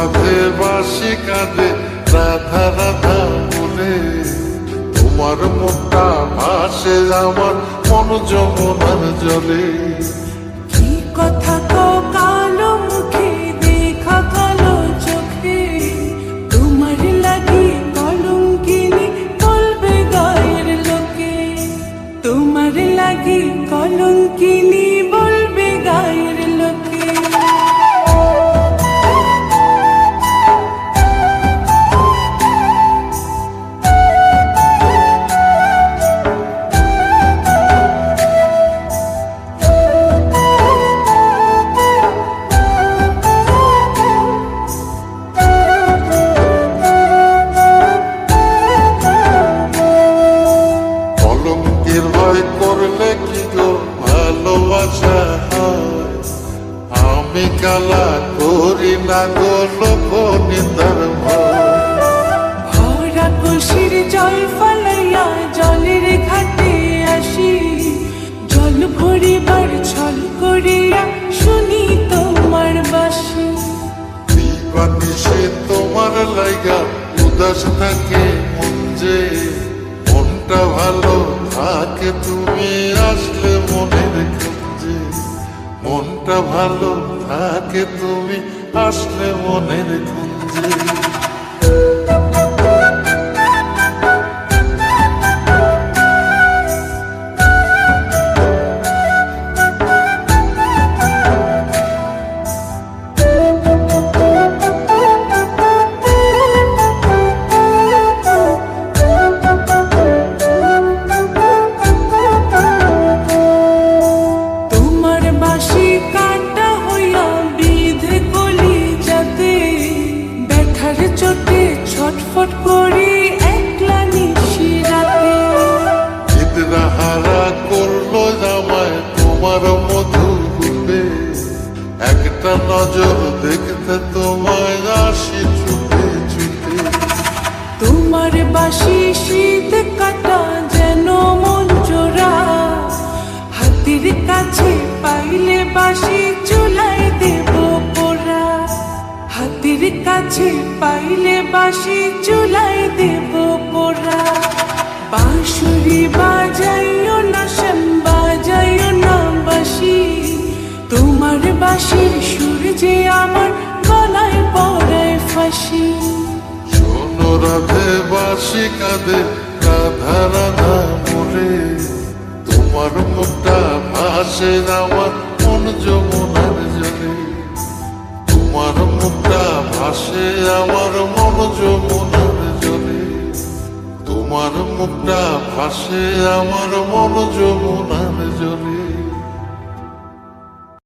রাধে বাঁশি কাঁদে রাধা রাধা বলে, তোমার মুখটা ভাসে আমার মন যমুনার জলে। কি কথা কো কালো মুখে, দেখা কালো চোখে, তোমার লাগি কলঙ্কিনী বলবে গায়ের লোকে, তোমার লাগি কলঙ্কিনী বলবে গায়ের লোকে। কলঙ্কের ভয় করলে কি গো ভালোবাসা হয়? আমি কালা করি না গো লোক নিন্দার ভয়। ভরা কলসির জল ফলাইয়া জলের ঘাটে আসি, জল ভরিবার ছল করিয়া শুনি তোমার বাঁশি। দিবানিশে তোমার লাইগা উদাস থাকে মন যে, মনটা ভালো থাকে তুমি আসলে মনের খুঁজে। মনটা ভালো থাকে তুমি আসলে মনের খুঁজে। তোমার বাঁশি কাটা হইয়া বিধে কলি যাতে, ব্যথার চোটে ছটফট করি একলা নিশি রাতে। চিত্রাহারা করলো জামায় তোমার মধু রূপে, একটা নজর দেখতে তোমায় আসি ছুটে ছুটে। তোমার বাঁশি শীত কাটা যেন মন চোরা, হাতের কাছে পাইলে বাঁশি চুলাই দেব পোড়া, হাতের কাছে পাইলে বাঁশি চুলাই দেব পোড়া। বাঁশুরি বাজাইও না শ্যাম, বাজাইও না বাঁশি, তোমার বাঁশির সুর যে আমার গলায় পড়ায় ফাঁসি। শোনো রাধে বাঁশি কাঁদে রাধা রাধা বলে, তোমার মুখটা ভাসে আমার মন যমুনার জলে। তোমার মুখটা ভাসে আমার মন যমুনার জলে। তোমার মুখটা ভাসে আমার মন যমুনার জলে।